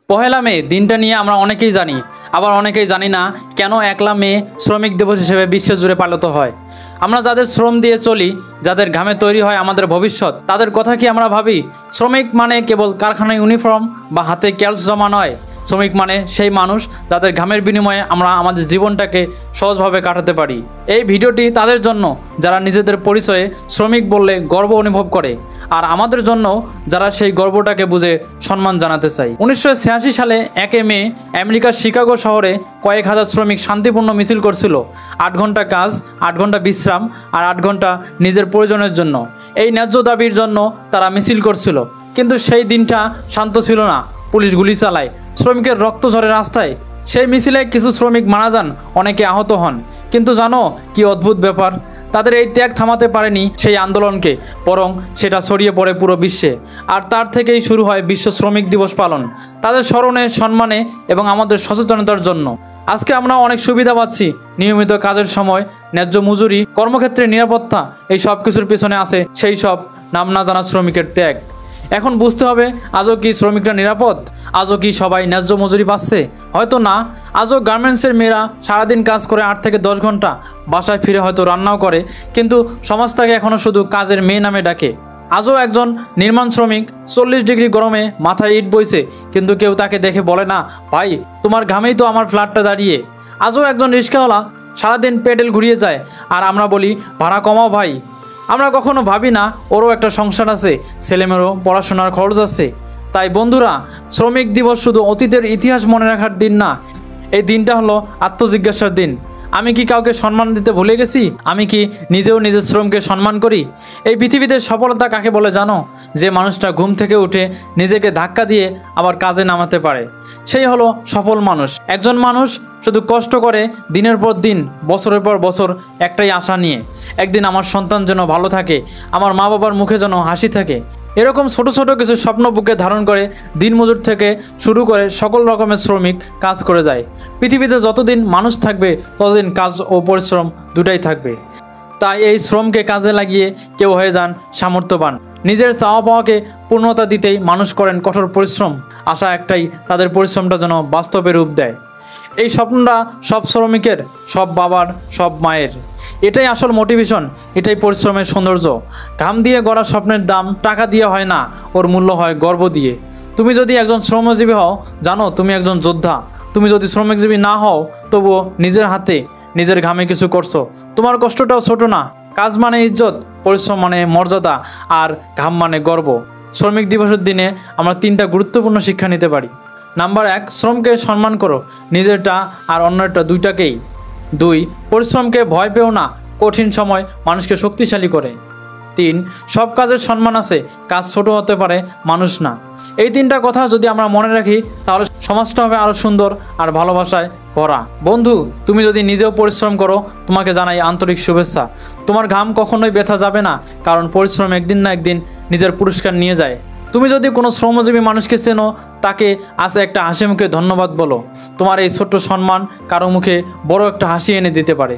পহেলা মে দিনটা নিয়ে আমরা অনেকেই জানি, আবার অনেকেই জানি না কেন 1লা মে শ্রমিক দিবস হিসেবে বিশ্বজুড়ে পালিত হয়। আমরা যাদের শ্রম দিয়ে চলি, যাদের ঘামে তৈরি হয় আমাদের ভবিষ্যৎ, তাদের কথা কি আমরা ভাবি? শ্রমিক মানে কেবল কারখানায় ইউনিফর্ম বা হাতে ক্যালস জমা নয়। শ্রমিক মানে সেই মানুষ যাদের ঘামের বিনিময়ে আমরা আমাদের জীবনটাকে সহজভাবে কাটাতে পারি। এই ভিডিওটি তাদের জন্য যারা নিজেদের পরিচয়ে শ্রমিক বললে গর্ব অনুভব করে, আর আমাদের জন্য যারা সেই গর্বটাকে বুঝে সম্মান জানাতে চাই। 1986 সালে 1 মে আমেরিকার শিকাগো শহরে কয়েক হাজার শ্রমিক শান্তিপূর্ণ মিছিল করছিল। 8 ঘন্টা কাজ, 8 ঘন্টা বিশ্রাম আর 8 ঘন্টা নিজের প্রয়োজনের জন্য। এই ন্যায্য দাবির জন্য তারা মিছিল করছিল। কিন্তু সেই দিনটা শান্ত ছিল না। পুলিশ গুলি চালায়, শ্রমিকের রক্ত ঝরে রাস্তায়। সেই মিছিলে কিছু শ্রমিক মারা যান, অনেকে আহত হন। কিন্তু জানো কি অদ্ভুত ব্যাপার? তাদের এই ত্যাগ থামাতে পারেনি সেই আন্দোলনকে, বরং সেটা ছড়িয়ে পড়ে পুরো বিশ্বে। আর তার থেকেই শুরু হয় বিশ্ব শ্রমিক দিবস পালন, তাদের স্মরণে, সম্মানে এবং আমাদের সচেতনতার জন্য। আজকে আমরা অনেক সুবিধা পাচ্ছি, নিয়মিত কাজের সময়, ন্যায্য মজুরি, কর্মক্ষেত্রে নিরাপত্তা। এই সব কিছুর পিছনে আছে সেই সব নাম না জানা শ্রমিকের ত্যাগ। এখন বুঝতে হবে, আজও কি শ্রমিকরা নিরাপদ? আজও কি সবাই ন্যায্য মজুরি পাচ্ছে? হয়তো না। আজও গার্মেন্টসের মেয়েরা সারাদিন কাজ করে 8 থেকে 10 ঘন্টা, বাসায় ফিরে হয়তো রান্নাও করে, কিন্তু সমাজ তাকে এখনও শুধু কাজের মেয়ে নামে ডাকে। আজও একজন নির্মাণ শ্রমিক 40 ডিগ্রি গরমে মাথায় ইট বইছে, কিন্তু কেউ তাকে দেখে বলে না, ভাই তোমার ঘামেই তো আমার ফ্ল্যাটটা দাঁড়িয়ে। আজও একজন রিক্সাওয়ালা সারাদিন পেডেল ঘুরিয়ে যায়, আর আমরা বলি ভাড়া কমাও ভাই। আমরা কখনো ভাবি না ওরও একটা সংসার আছে, ছেলেমেয়েরও পড়াশোনার খরচ আছে। তাই বন্ধুরা, শ্রমিক দিবস শুধু অতীতের ইতিহাস মনে রাখার দিন না, এই দিনটা হলো আত্মজিজ্ঞাসার দিন। আমি কি কাউকে সম্মান দিতে ভুলে গেছি? আমি কি নিজেও নিজের শ্রমকে সম্মান করি? এই পৃথিবীতে সফলতা কাকে বলে জানো? যে মানুষটা ঘুম থেকে উঠে নিজেকে ধাক্কা দিয়ে আবার কাজে নামাতে পারে, সেই হলো সফল মানুষ। একজন মানুষ শুধু কষ্ট করে দিনের পর দিন, বছরের পর বছর, একটাই আশা নিয়ে, একদিন আমার সন্তান যেন ভালো থাকে, আমার মা বাবার মুখে যেন হাসি থাকে। এরকম ছোট ছোট কিছু স্বপ্ন বুকে ধারণ করে দিনমজুর থেকে শুরু করে সকল রকমের শ্রমিক কাজ করে যায়। পৃথিবীতে যতদিন মানুষ থাকবে ততদিন কাজ ও পরিশ্রম দুটাই থাকবে। তাই এই শ্রমকে কাজে লাগিয়ে কেউ হয়ে যান সামর্থ্যবান। নিজের চাওয়া পাওয়াকে পূর্ণতা দিতেই মানুষ করেন কঠোর পরিশ্রম। আশা একটাই, তাদের পরিশ্রমটা যেন বাস্তবে রূপ দেয়। এই স্বপ্নটা সব শ্রমিকের, সব বাবার, সব মায়ের। এটাই আসল মোটিভেশন, এটাই পরিশ্রমের সৌন্দর্য। ঘাম দিয়ে গড়া স্বপ্নের দাম টাকা দিয়ে হয় না, ওর মূল্য হয় গর্ব দিয়ে। তুমি যদি একজন শ্রমজীবী হও, জানো তুমি একজন যোদ্ধা। তুমি যদি শ্রমিকজীবী না হও, তবুও নিজের হাতে নিজের ঘামে কিছু করছো। তোমার কষ্টটাও ছোট না। কাজ মানে ইজ্জত, পরিশ্রম মানে মর্যাদা, আর ঘাম মানে গর্ব। শ্রমিক দিবসের দিনে আমরা 3টা গুরুত্বপূর্ণ শিক্ষা নিতে পারি। নাম্বার 1, শ্রমকে সম্মান করো, নিজেরটা আর অন্যেরটা দুইটাকেই। 2, পরিশ্রমকে ভয় পেও না, কঠিন সময় মানুষকে শক্তিশালী করে। 3, সব কাজের সম্মান আছে, কাজ ছোট হতে পারে, মানুষ না। এই 3টা কথা যদি আমরা মনে রাখি, তাহলে সমাজটা হবে আরও সুন্দর আর ভালোবাসায় ভরা। বন্ধু, তুমি যদি নিজেও পরিশ্রম করো, তোমাকে জানাই আন্তরিক শুভেচ্ছা। তোমার ঘাম কখনোই ব্যথা যাবে না, কারণ পরিশ্রম একদিন না একদিন নিজের পুরস্কার নিয়ে যায়। তুমি যদি কোনো শ্রমজীবী মানুষকে চেনো, তাকে আজ একটা হাসি মুখে ধন্যবাদ বলো। তোমার এই ছোট্ট সম্মান কারো মুখে বড় একটা হাসি এনে দিতে পারে।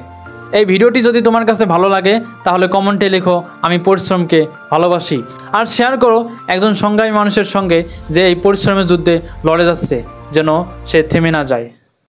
এই ভিডিওটি যদি তোমার কাছে ভালো লাগে, তাহলে কমেন্টে লেখো আমি পরিশ্রমকে ভালোবাসি, আর শেয়ার করো একজন সংগ্রামী মানুষের সঙ্গে যে এই পরিশ্রমের যুদ্ধে লড়ে যাচ্ছে, যেন সে থেমে না যায়।